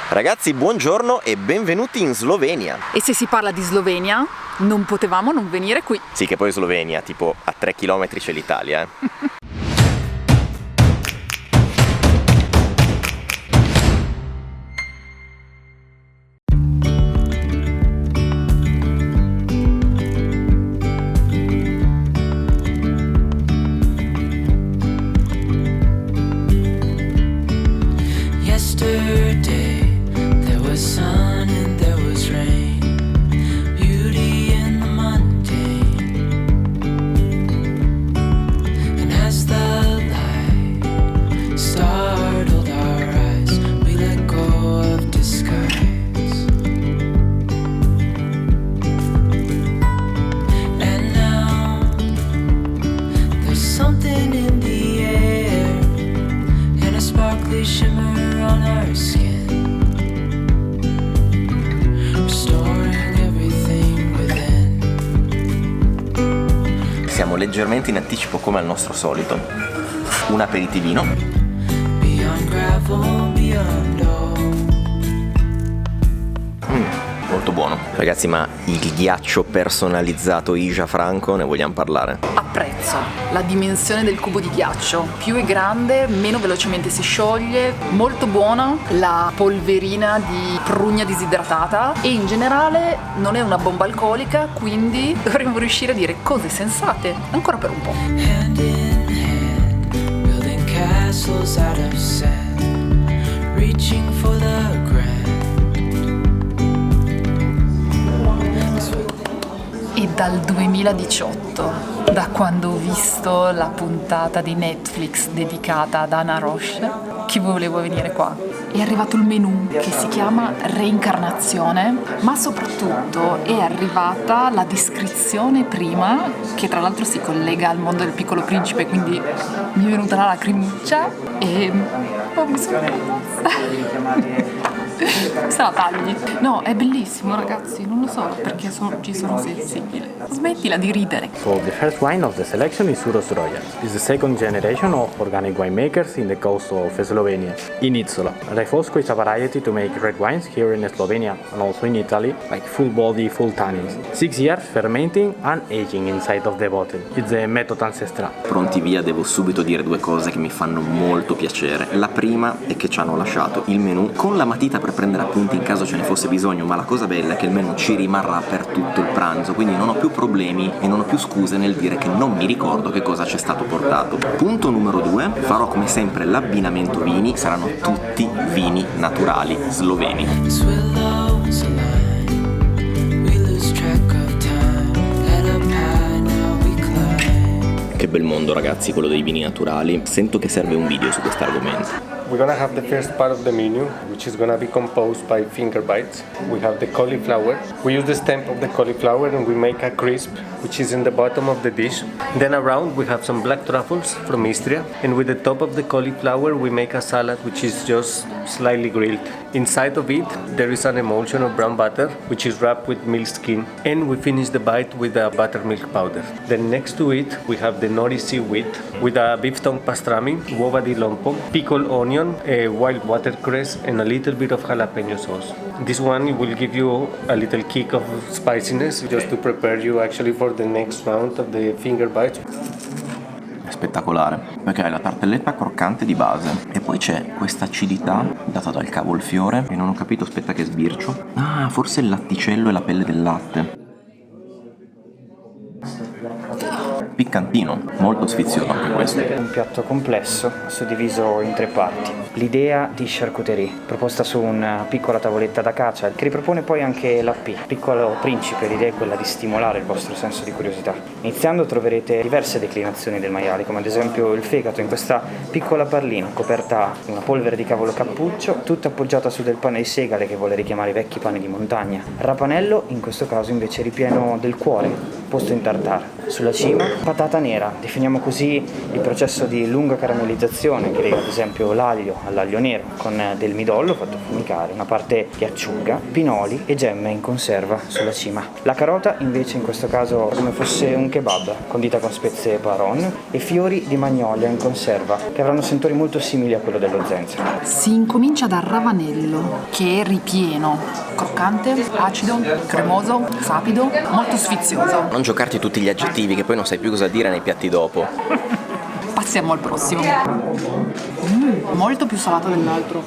Ragazzi, buongiorno e benvenuti in Slovenia. E se si parla di Slovenia, non potevamo non venire qui. Sì, che poi Slovenia, tipo a 3 km c'è l'Italia, eh. Siamo leggermente in anticipo come al nostro solito. Un aperitivino. Molto buono. Ragazzi, ma il ghiaccio personalizzato Ija Franco, ne vogliamo parlare? Apprezzo la dimensione del cubo di ghiaccio. Più è grande, meno velocemente si scioglie. Molto buona la polverina di prugna disidratata e in generale non è una bomba alcolica, quindi dovremmo riuscire a dire cose sensate ancora per un po'. Hand in hand, building castles out of sand, reaching for the ground. E dal 2018, da quando ho visto la puntata di Netflix dedicata ad Anna Roche, che volevo venire qua, è arrivato il menù che si chiama Reincarnazione, ma soprattutto è arrivata la descrizione prima, che tra l'altro si collega al mondo del Piccolo Principe, quindi mi è venuta la lacrimuccia e mi sono persa. Se la tagli. No, è bellissimo, ragazzi, non lo so perché ci sono sensibile. Smettila di ridere. So the first wine of the selection is Uros Royal. It's the second generation of organic winemakers in the coast of Slovenia, in Izola. Refosco is a variety to make red wines here in Slovenia and also in Italy, like full body, full tannins. 6 years fermenting and aging inside of the bottle. It's a method ancestral. Pronti via, devo subito dire due cose che mi fanno molto piacere. La prima è che ci hanno lasciato il menù con la matita per prendere appunti in caso ce ne fosse bisogno, ma la cosa bella è che il menù ci rimarrà per tutto il pranzo, quindi non ho più problemi e non ho più scuse nel dire che non mi ricordo che cosa c'è stato portato. Punto numero 2, farò come sempre l'abbinamento vini, saranno tutti vini naturali sloveni. Che bel mondo, ragazzi, quello dei vini naturali. Sento che serve un video su questo argomento. We're gonna have the first part of the menu, which is gonna be composed by finger bites. We have the cauliflower. We use the stem of the cauliflower and we make a crisp, which is in the bottom of the dish. Then around we have some black truffles from Istria, and with the top of the cauliflower we make a salad, which is just slightly grilled. Inside of it there is an emulsion of brown butter, which is wrapped with milk skin, and we finish the bite with a buttermilk powder. Then next to it we have the nori seaweed with a beef tongue pastrami, uova di lompo, pickled onion, a wild watercress, and a little bit of jalapeno sauce. This one will give you a little kick of spiciness just to prepare you actually for the next round of the finger bites. Spettacolare, perché hai la tartelletta croccante di base e poi c'è questa acidità data dal cavolfiore e non ho capito, aspetta che sbircio. Ah, forse il latticello e la pelle del latte. Piccantino, molto sfizioso anche questo. Un piatto complesso, suddiviso in 3 parti. L'idea di charcuterie, proposta su una piccola tavoletta d'acacia, che ripropone poi anche l'AP, Piccolo Principe. L'idea è quella di stimolare il vostro senso di curiosità. Iniziando troverete diverse declinazioni del maiale, come ad esempio il fegato in questa piccola parlina, coperta di una polvere di cavolo cappuccio, tutta appoggiata su del pane di segale che vuole richiamare i vecchi pani di montagna. Rapanello, in questo caso invece ripieno del cuore, posto in tartare. Sulla cima, patata nera, definiamo così il processo di lunga caramellizzazione che lega ad esempio l'aglio all'aglio nero, con del midollo fatto affumicare, una parte di acciuga, pinoli e gemme in conserva sulla cima. La carota invece in questo caso come fosse un kebab, condita con spezie baron e fiori di magnolia in conserva, che avranno sentori molto simili a quello dello zenzero. Si incomincia dal ravanello, che è ripieno, croccante, acido, cremoso, sapido, molto sfizioso. Non giocarti tutti gli aggettivi che poi non sai più cosa dire nei piatti dopo. Passiamo al prossimo. Molto più salato dell'altro.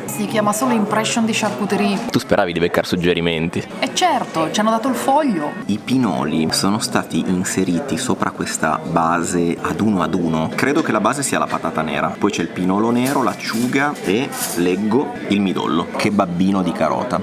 Si chiama solo Impression di Charcuterie. Tu speravi di beccare suggerimenti. E certo, ci hanno dato il foglio. I pinoli sono stati inseriti sopra questa base ad uno. Credo che la base sia la patata nera. Poi c'è il pinolo nero, l'acciuga e, leggo, il midollo. Che babbino di carota.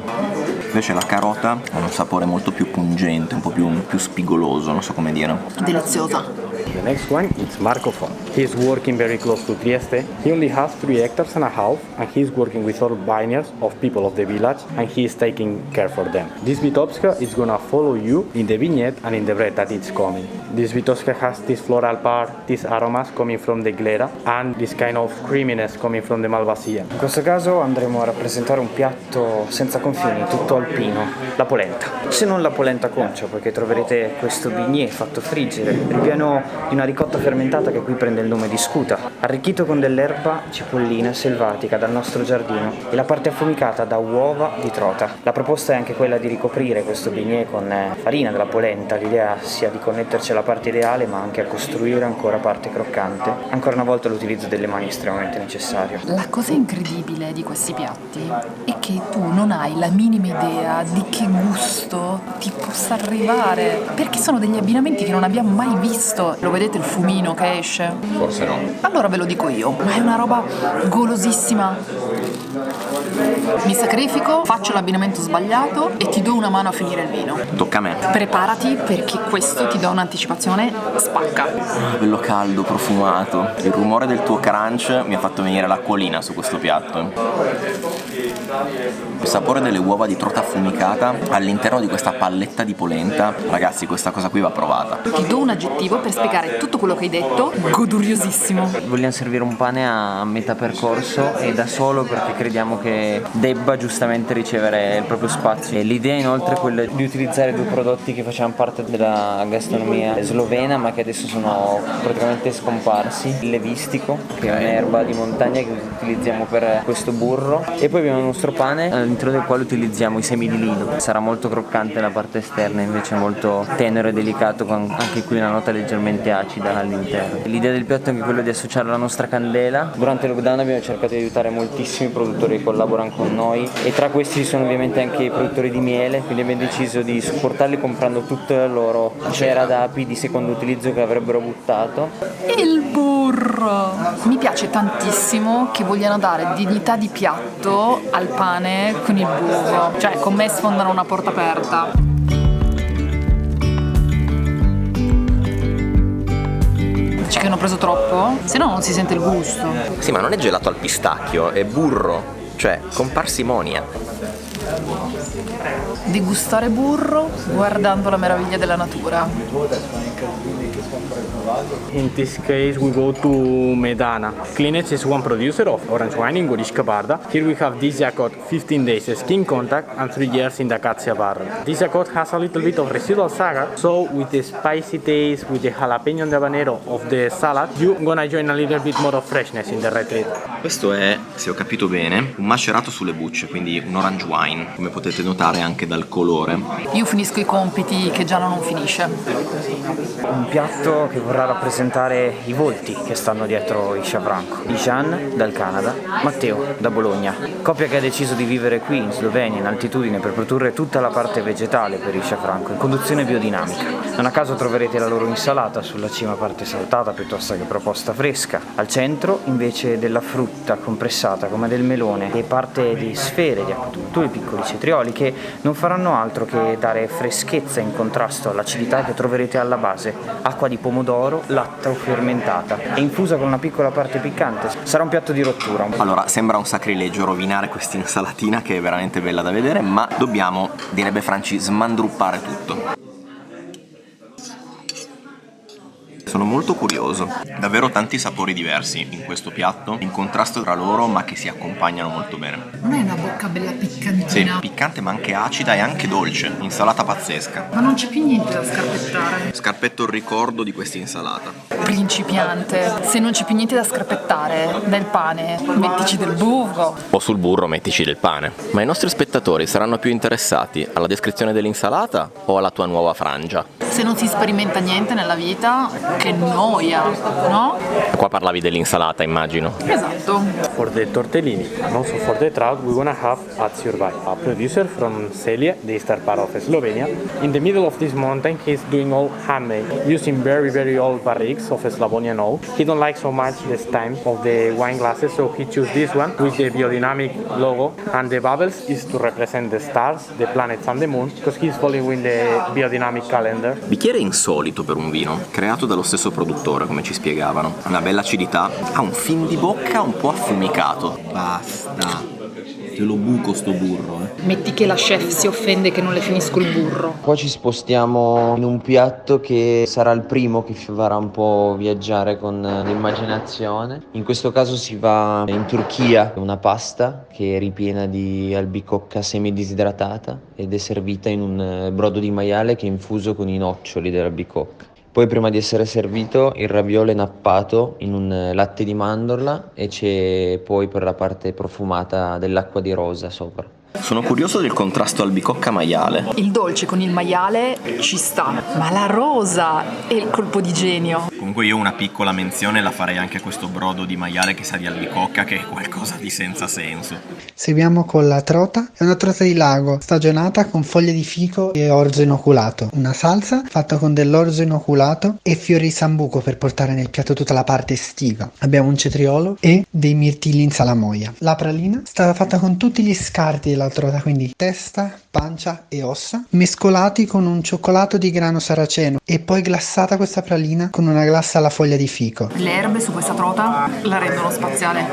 Invece la carota ha un sapore molto più pungente, un po' più spigoloso, non so come dire. Deliziosa. The next one is Marco Fon. He is working very close to Trieste. He only has 3 hectares and a half, and he is working with all vineyards of people of the village, and he is taking care for them. This Vitebska is gonna follow you in the vignette and in the bread that it's coming. This Vitebska has this floral part, these aromas coming from the glera, and this kind of creaminess coming from the Malvasia. In questo caso andremo a rappresentare un piatto senza confini, tutto alpino, la polenta. Se non la polenta concio, perché troverete questo bignè fatto friggere, ripieno di una ricotta fermentata che qui prende il nome di scuta, arricchito con dell'erba cipollina selvatica dal nostro giardino e la parte affumicata da uova di trota. La proposta è anche quella di ricoprire questo bignè con farina della polenta, l'idea sia di connetterci alla parte ideale ma anche a costruire ancora parte croccante. Ancora una volta l'utilizzo delle mani è estremamente necessario. La cosa incredibile di questi piatti è che tu non hai la minima idea di che gusto ti possa arrivare, perché sono degli abbinamenti che non abbiamo mai visto. Lo vedete il fumino che esce? Forse no. Allora ve lo dico io, ma è una roba golosissima. Mi sacrifico, faccio l'abbinamento sbagliato e ti do una mano a finire il vino. Tocca a me. Preparati perché questo ti do un'anticipazione spacca. Bello caldo, profumato. Il rumore del tuo crunch mi ha fatto venire l'acquolina su questo piatto. Il sapore delle uova di trota affumicata all'interno di questa palletta di polenta. Ragazzi, questa cosa qui va provata. Ti do un aggettivo per spiegare tutto quello che hai detto. Goduriosissimo. Vogliamo servire un pane a metà percorso e da solo perché crediamo che debba giustamente ricevere il proprio spazio. E l'idea inoltre è quella di utilizzare 2 prodotti che facevano parte della gastronomia slovena ma che adesso sono praticamente scomparsi. Il levistico, che è un'erba di montagna che utilizziamo per questo burro, e poi abbiamo il nostro pane all'interno del quale utilizziamo i semi di lino. Sarà molto croccante la parte esterna, invece molto tenero e delicato, con anche qui una nota leggermente acida all'interno. L'idea del piatto è anche quella di associare la nostra candela. Durante il lockdown abbiamo cercato di aiutare moltissimi produttori che collaborano con noi e tra questi ci sono ovviamente anche i produttori di miele, quindi abbiamo deciso di supportarli comprando tutta la loro cera d'api di secondo utilizzo che avrebbero buttato. Il burro! Mi piace tantissimo che vogliano dare dignità di piatto al pane con il burro, cioè con me sfondano una porta aperta. Dici che hanno preso troppo? Se no non si sente il gusto. Sì, ma non è gelato al pistacchio, è burro, cioè con parsimonia. Degustare burro guardando la meraviglia della natura. In this case, we go to Medana. Klinec is one producer of orange wine in Goriș Barda. Here we have this Jacot 15 days skin contact and 3 years in the Acacia barrel. This Jacot has a little bit of residual sagar, so with the spicy taste, with the jalapeno and the habanero of the salad, you're gonna join a little bit more of freshness in the red treat. Questo è, se ho capito bene, un macerato sulle bucce, quindi un orange wine, come potete notare anche dal colore. Io finisco i compiti che Gianno non finisce. Un piatto che vorrà rappresentare i volti che stanno dietro Isha Franco. Jean dal Canada, Matteo da Bologna. Coppia che ha deciso di vivere qui in Slovenia in altitudine per produrre tutta la parte vegetale per Isha Franco in conduzione biodinamica. Non a caso troverete la loro insalata sulla cima, parte saltata piuttosto che proposta fresca. Al centro invece della frutta compressata come del melone e parte di sfere di acquatutto e piccoli cetrioli che non faranno altro che dare freschezza in contrasto all'acidità che troverete alla base. Acqua di pomodoro, latta o fermentata e infusa con una piccola parte piccante. Sarà un piatto di rottura. Allora, sembra un sacrilegio rovinare questa insalatina che è veramente bella da vedere, ma dobbiamo, direbbe Franci, smandruppare tutto. Sono molto curioso. Davvero tanti sapori diversi in questo piatto, in contrasto tra loro, ma che si accompagnano molto bene. Non è una bocca bella piccantina? Sì, piccante ma anche acida e anche dolce. Insalata pazzesca. Ma non c'è più niente da scarpettare. Scarpetto il ricordo di questa insalata. Principiante, se non c'è più niente da scarpettare nel pane, mettici del burro. O sul burro mettici del pane. Ma i nostri spettatori saranno più interessati alla descrizione dell'insalata o alla tua nuova frangia? Se non si sperimenta niente nella vita, che noia, no? Qua parlavi dell'insalata, immagino. Esatto. For the tortellini and also for the trout, we wanna have Atsiurbai, a producer from Celje, the eastern part of Slovenia. In the middle of this mountain, he's doing all handmade, using very old barriques of Slavonian oak. He don't like so much the stamp of the wine glasses, so he chose this one with the biodynamic logo, and the bubbles is to represent the stars, the planets and the moon, because he's following the biodynamic calendar. Bicchiere insolito per un vino, creato dallo stesso produttore, come ci spiegavano. Una bella acidità, ha un fin di bocca un po' affumicato. Basta, te lo buco sto burro, Metti che la chef si offende che non le finisco il burro. Qua ci spostiamo in un piatto che sarà il primo che ci farà un po' viaggiare con l'immaginazione. In questo caso si va in Turchia, una pasta che è ripiena di albicocca semidisidratata ed è servita in un brodo di maiale che è infuso con i noccioli dell'albicocca. Poi prima di essere servito il raviolo è nappato in un latte di mandorla e c'è poi per la parte profumata dell'acqua di rosa sopra. Sono curioso del contrasto albicocca maiale. Il dolce con il maiale ci sta, ma la rosa è il colpo di genio. Comunque io una piccola menzione la farei anche a questo brodo di maiale che sa di albicocca, che è qualcosa di senza senso. Seguiamo con la trota. È una trota di lago stagionata con foglie di fico e orzo inoculato. Una salsa fatta con dell'orzo inoculato e fiori di sambuco per portare nel piatto tutta la parte estiva. Abbiamo un cetriolo e dei mirtilli in salamoia. La pralina è stata fatta con tutti gli scarti della trota, quindi testa, pancia e ossa, mescolati con un cioccolato di grano saraceno e poi glassata questa pralina con una glassa alla foglia di fico. Le erbe su questa trota la rendono spaziale.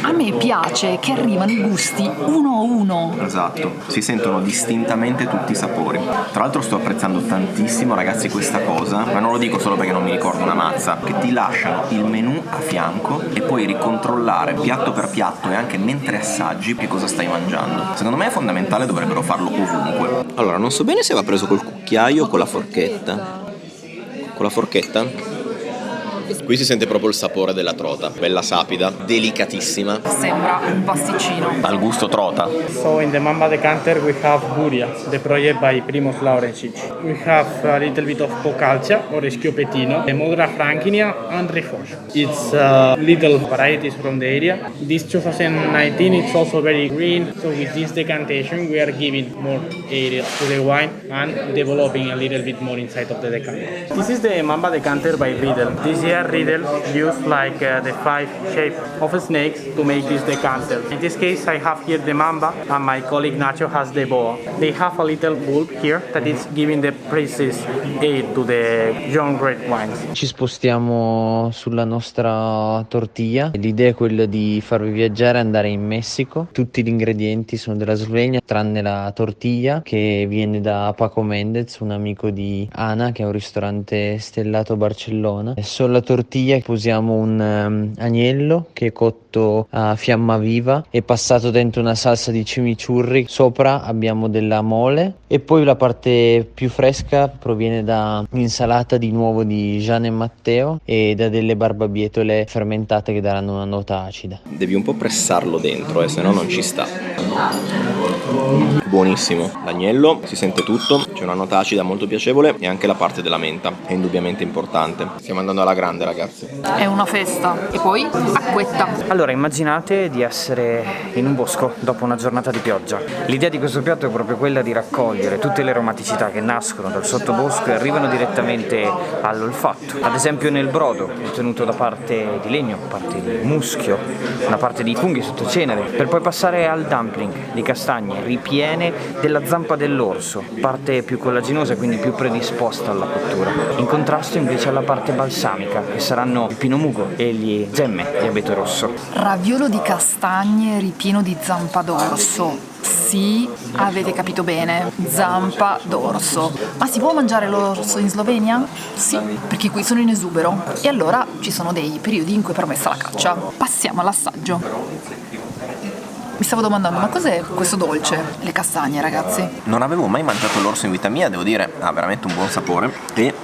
A me piace che arrivano i gusti uno a uno. Esatto, si sentono distintamente tutti i sapori. Tra l'altro sto apprezzando tantissimo, ragazzi, questa cosa, ma non lo dico solo perché non mi ricordo una mazza, che ti lasciano il menù a fianco e puoi ricontrollare piatto per piatto e anche mentre assaggi che cosa stai mangiando. Secondo me è fondamentale, dovrebbero farlo ovunque. Allora, non so bene se va preso col cucchiaio o con la forchetta. Con la forchetta? Qui si sente proprio il sapore della trota, bella sapida, delicatissima. Sembra un pasticcino. Dal gusto trota. So in the Mamba decanter we have Buria, the project by Primoz Laurencic. We have a little bit of Pocalcia or Schioppettino, Modra Frankinia and Refos. It's little varieties from the area. This 2019 it's also very green, so with this decantation we are giving more area to the wine and developing a little bit more inside of the decanter. This is the Mamba decanter by Riedel. This year Riedel used like the 5 shape of snakes to make this decanter. In this case I have here the Mamba and my colleague Nacho has the boa. They have a little bulb here that is giving the precise aid to the young red wines. Ci spostiamo sulla nostra tortilla. L'idea è quella di farvi viaggiare e andare in Messico. Tutti gli ingredienti sono della Slovenia, tranne la tortilla che viene da Paco Mendez, un amico di Ana che ha un ristorante stellato a Barcellona. Sulla tortiglia posiamo un agnello che è cotto a fiamma viva e passato dentro una salsa di chimichurri. Sopra abbiamo della mole e poi la parte più fresca proviene da un'insalata di nuovo di Gian e Matteo e da delle barbabietole fermentate che daranno una nota acida. Devi un po' pressarlo dentro, se no non ci sta. Buonissimo. L'agnello, si sente tutto, c'è una nota acida molto piacevole e anche la parte della menta è indubbiamente importante. Stiamo andando alla grande, ragazzi. È una festa. E poi acquetta. Allora, immaginate di essere in un bosco dopo una giornata di pioggia. L'idea di questo piatto è proprio quella di raccogliere tutte le aromaticità che nascono dal sottobosco e arrivano direttamente all'olfatto. Ad esempio nel brodo, ottenuto da parte di legno, parte di muschio, una parte di funghi sotto cenere, per poi passare al dumpling di castagne ripiene della zampa dell'orso, parte più collaginosa e quindi più predisposta alla cottura. In contrasto invece alla parte balsamica, che saranno il pinomugo e gli gemme di abete rosso. Raviolo di castagne ripieno di zampa d'orso. Sì, avete capito bene, zampa d'orso. Ma si può mangiare l'orso in Slovenia? Sì, perché qui sono in esubero e allora ci sono dei periodi in cui è permessa la caccia. Passiamo all'assaggio. Mi stavo domandando, ma cos'è questo dolce? Le castagne, ragazzi. Non avevo mai mangiato l'orso in vita mia, devo dire, ha veramente un buon sapore e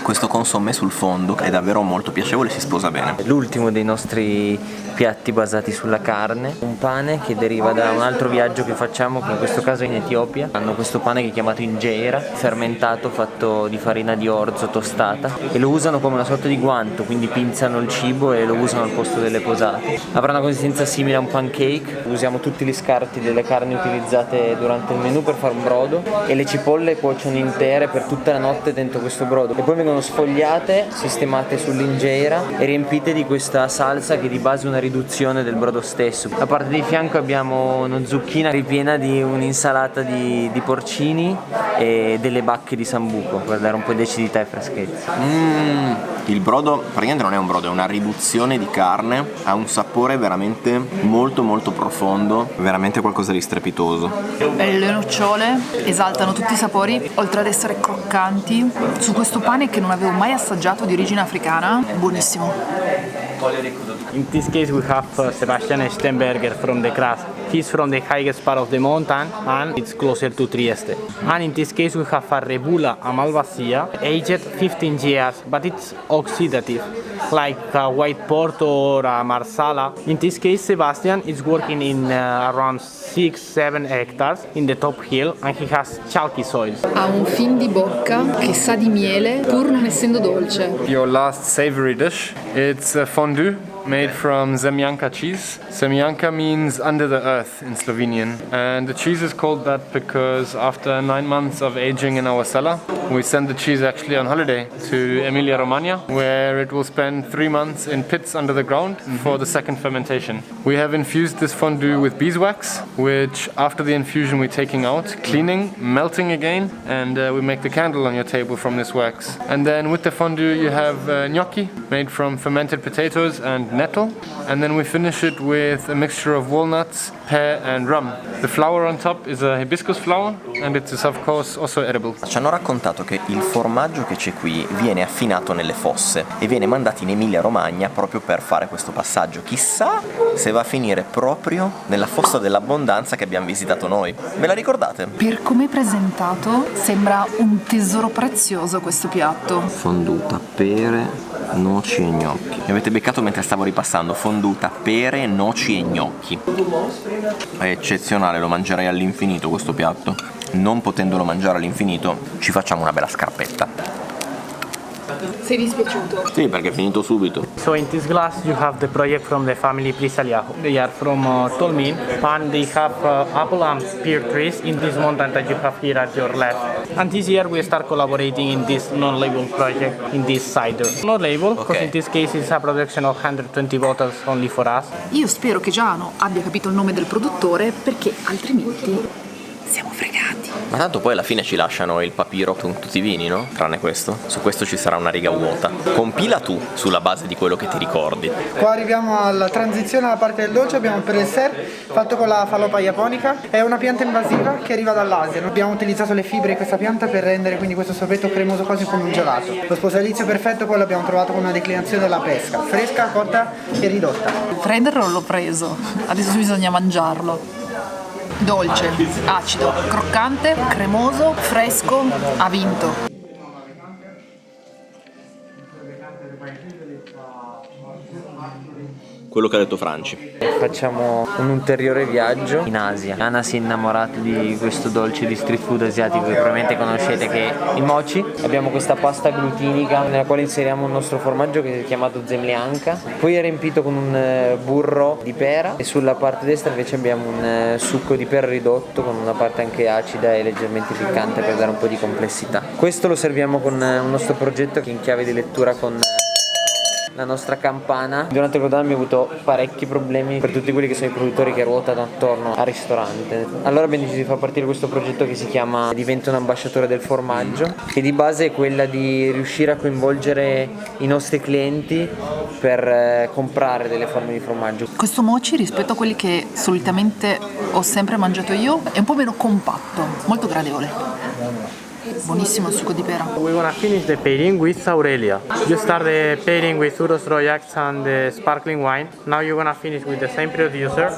questo consommé sul fondo è davvero molto piacevole, si sposa bene. L'ultimo dei nostri piatti basati sulla carne, un pane che deriva da un altro viaggio che facciamo, che in questo caso è in Etiopia. Hanno questo pane che è chiamato injera, fermentato, fatto di farina di orzo tostata, e lo usano come una sorta di guanto, quindi pinzano il cibo e lo usano al posto delle posate. Avrà una consistenza simile a un pancake. Usiamo tutti gli scarti delle carni utilizzate durante il menù per fare un brodo e le cipolle cuociono intere per tutta la notte dentro questo brodo e poi vengono sfogliate, sistemate sull'injera e riempite di questa salsa che di base è una riduzione del brodo stesso. A parte di fianco abbiamo una zucchina ripiena di un'insalata di porcini e delle bacche di sambuco per dare un po' di acidità e freschezza. Il brodo praticamente non è un brodo, è una riduzione di carne, ha un sapore veramente molto molto profondo, veramente qualcosa di strepitoso. Le nocciole esaltano tutti i sapori, oltre ad essere croccanti, su questo pane che non avevo mai assaggiato di origine africana, buonissimo. In this case we have Sebastian Stenberger from the Kras. He's from the highest part of the mountain and it's closer to Trieste. And in this case we have a Rebula Amalvasia, aged 15 years, but it's oxidative, like a white port or a Marsala. In this case Sebastian is working in around 6-7 hectares in the top hill and he has chalky soil. Ha un fin di bocca che sa di miele pur non essendo dolce. Your last savory dish, it's a fondue made from Zemljanka cheese. Zemljanka means under the earth in Slovenian, and the cheese is called that because after 9 months of aging in our cellar, we send the cheese actually on holiday to Emilia Romagna, where it will spend 3 months in pits under the ground for the second fermentation. We have infused this fondue with beeswax, which after the infusion we're taking out, cleaning, melting again, and we make the candle on your table from this wax. And then with the fondue you have gnocchi made from fermented potatoes and nettle, and then we finish it with a mixture of walnuts, pear and rum. The flour on top is a hibiscus flower and it is of course also edible. Ci hanno raccontato che il formaggio che c'è qui viene affinato nelle fosse e viene mandato in Emilia Romagna proprio per fare questo passaggio. Chissà se va a finire proprio nella fossa dell'abbondanza che abbiamo visitato noi. Ve la ricordate? Per come è presentato sembra un tesoro prezioso questo piatto. Fonduta, pere, noci e gnocchi. Mi avete beccato mentre stavo ripassando. Fonduta, pere, noci e gnocchi. È eccezionale, lo mangerei all'infinito questo piatto. Non potendolo mangiare all'infinito, ci facciamo una bella scarpetta. Sei dispiaciuto? Sì, perché è finito subito. So in this glass you have the project from the family Prisaliaho. They are from Tolmin and they have apple and pear trees in this mountain that you have here at your left. And this year we start collaborating in this non-label project in this cider. Not label, because in this case it's a production of 120 bottles only for us. Io spero che Giano abbia capito il nome del produttore perché altrimenti siamo fregati. Ma tanto poi alla fine ci lasciano il papiro con tutti i vini, no? Tranne questo. Su questo ci sarà una riga vuota. Compila tu sulla base di quello che ti ricordi. Qua arriviamo alla transizione alla parte del dolce, abbiamo il preser fatto con la falopa japonica, è una pianta invasiva che arriva dall'Asia. Abbiamo utilizzato le fibre di questa pianta per rendere quindi questo sorbetto cremoso quasi come un gelato. Lo sposalizio perfetto poi l'abbiamo trovato con una declinazione della pesca, fresca, cotta e ridotta. Prenderlo l'ho preso, adesso bisogna mangiarlo. Dolce, acido, croccante, cremoso, fresco, ha vinto. Quello che ha detto Franci. Facciamo un ulteriore viaggio in Asia. Anna si è innamorata di questo dolce di street food asiatico che probabilmente conoscete, che è il mochi. Abbiamo questa pasta glutinica nella quale inseriamo il nostro formaggio che è chiamato Zemljanka. Poi è riempito con un burro di pera e sulla parte destra invece abbiamo un succo di pera ridotto con una parte anche acida e leggermente piccante per dare un po' di complessità. Questo lo serviamo con un nostro progetto che è in chiave di lettura con la nostra campana. Durante il Godard abbiamo avuto parecchi problemi per tutti quelli che sono i produttori che ruotano attorno al ristorante. Allora abbiamo deciso di far partire questo progetto che si chiama Diventa un ambasciatore del formaggio, che di base è quella di riuscire a coinvolgere i nostri clienti per comprare delle forme di formaggio. Questo mochi, rispetto a quelli che solitamente ho sempre mangiato io, è un po' meno compatto, molto gradevole. Buonissimo il succo di pera. We're gonna finish the pairing with Aurelia. You start the pairing with Uros Royax and the sparkling wine. Now you're gonna finish with the same producer,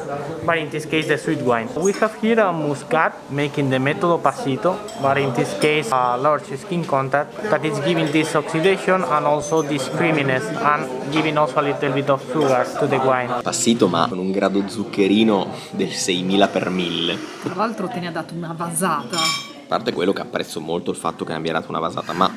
but in this case the sweet wine. We have here a Muscat making the metodo passito, but in this case a large skin contact that is giving this oxidation and also this creaminess and giving also a little bit of sugar to the wine. Passito, ma con un grado zuccherino del 6000 per 1000. Tra l'altro te ne ha dato una vasata. A parte quello che apprezzo molto il fatto che ne abbia dato una vasata, ma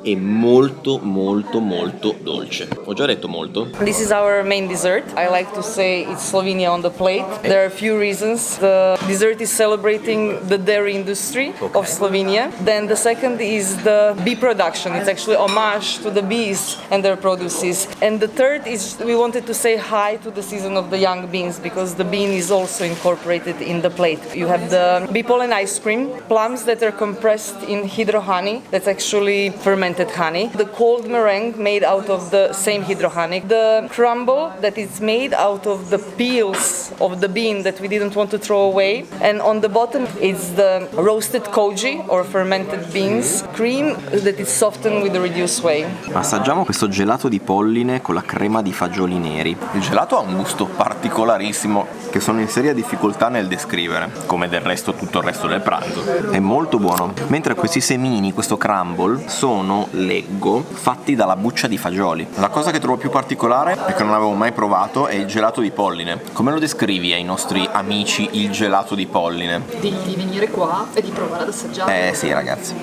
è molto molto molto dolce. Ho già detto molto. This is our main dessert. I like to say it's Slovenia on the plate. There are a few reasons. The dessert is celebrating the dairy industry of Slovenia. Then the second is the bee production. It's actually homage to the bees and their produces. And the third is we wanted to say hi to the season of the young beans, because the bean is also incorporated in the plate. You have the bee pollen ice cream, plums that are compressed in hydro honey, that's actually fermented honey, the cold meringue made out of the same hydro honey, the crumble that is made out of the peels of the bean that we didn't want to throw away, and on the bottom is the roasted koji or fermented beans, cream that is softened with the reduced whey. Assaggiamo questo gelato di polline con la crema di fagioli neri. Il gelato ha un gusto particolarissimo che sono in seria difficoltà nel descrivere, come del resto tutto il resto del pranzo. È molto buono, mentre questi semini, questo crumble, sono, leggo, fatti dalla buccia di fagioli. La cosa che trovo più particolare e che non avevo mai provato è il gelato di polline. Come lo descrivi ai nostri amici il gelato di polline? Di venire qua e di provare ad assaggiare. Sì ragazzi.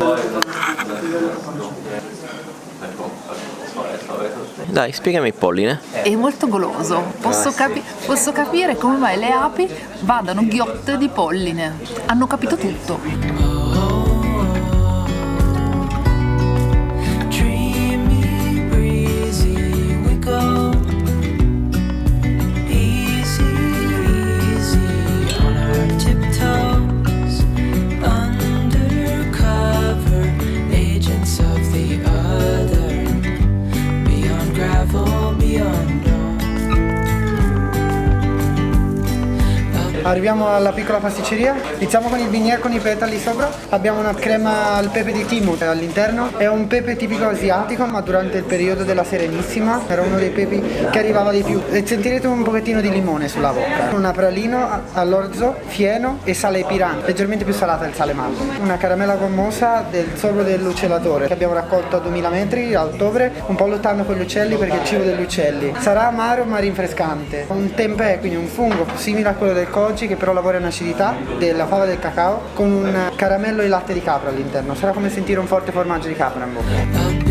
Dai, spiegami il polline. È molto goloso. Posso capire come mai le api vadano ghiotte di polline. Hanno capito tutto. Arriviamo alla piccola pasticceria, iniziamo con il bignè con i petali sopra, abbiamo una crema al pepe di Timut all'interno, è un pepe tipico asiatico, ma durante il periodo della Serenissima era uno dei pepi che arrivava di più, e sentirete un pochettino di limone sulla bocca, un pralino all'orzo, fieno e sale Piran, leggermente più salata il sale mango, una caramella gommosa del sorbo dell'uccellatore che abbiamo raccolto a 2000 metri a ottobre, un po' lottando con gli uccelli perché è il cibo degli uccelli, sarà amaro ma rinfrescante, un tempeh, quindi un fungo simile a quello del koji che però lavora in acidità, della fava del cacao con un caramello e latte di capra all'interno, sarà come sentire un forte formaggio di capra in bocca.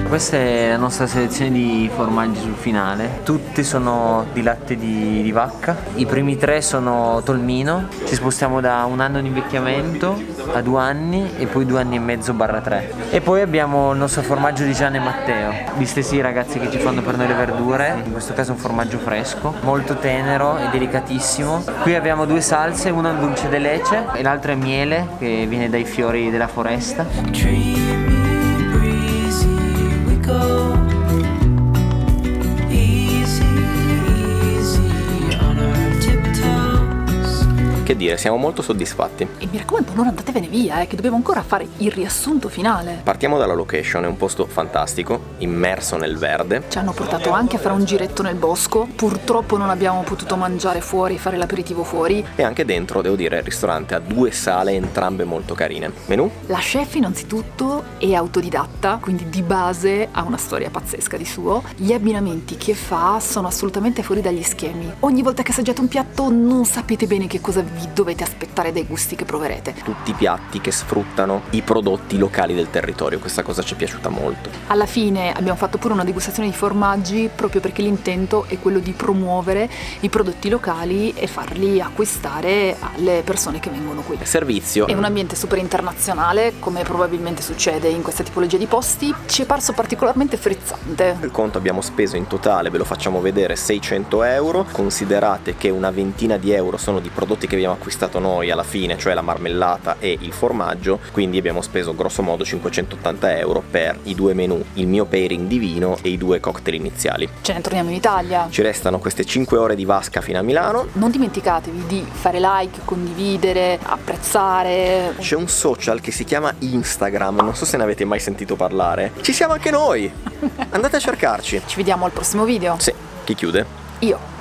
Questa è la nostra selezione di formaggi sul finale, tutti sono di latte di vacca, i primi 3 sono tolmino, ci spostiamo da 1 anno di invecchiamento a 2 anni e poi 2 anni e mezzo / 3. E poi abbiamo il nostro formaggio di Gianni e Matteo, gli stessi ragazzi che ci fanno per noi le verdure, in questo caso un formaggio fresco, molto tenero e delicatissimo. Qui abbiamo 2 salse, una è dulce de leche e l'altra è miele che viene dai fiori della foresta. Che dire, siamo molto soddisfatti. E mi raccomando, non andatevene via, che dobbiamo ancora fare il riassunto finale. Partiamo dalla location, è un posto fantastico, immerso nel verde. Ci hanno portato anche a fare un giretto nel bosco, purtroppo non abbiamo potuto mangiare fuori, fare l'aperitivo fuori. E anche dentro, devo dire, il ristorante ha 2 sale, entrambe molto carine. Menù? La chef innanzitutto è autodidatta, quindi di base ha una storia pazzesca di suo. Gli abbinamenti che fa sono assolutamente fuori dagli schemi. Ogni volta che assaggiate un piatto non sapete bene che cosa vi dovete aspettare dai gusti che proverete. Tutti piatti che sfruttano i prodotti locali del territorio, questa cosa ci è piaciuta molto. Alla fine abbiamo fatto pure una degustazione di formaggi, proprio perché l'intento è quello di promuovere i prodotti locali e farli acquistare alle persone che vengono qui. Servizio. È un ambiente super internazionale, come probabilmente succede in questa tipologia di posti. Ci è parso particolarmente frizzante. Il conto abbiamo speso in totale, ve lo facciamo vedere, 600 euro. Considerate che una ventina di euro sono di prodotti che abbiamo acquistato noi alla fine, cioè la marmellata e il formaggio, quindi abbiamo speso grosso modo 580 euro per i 2 menù, il mio pairing di vino e i 2 cocktail iniziali. Ce ne torniamo in Italia. Ci restano queste 5 ore di vasca fino a Milano. Non dimenticatevi di fare like, condividere, apprezzare. C'è un social che si chiama Instagram, non so se ne avete mai sentito parlare. Ci siamo anche noi! Andate a cercarci. Ci vediamo al prossimo video. Sì, chi chiude? Io.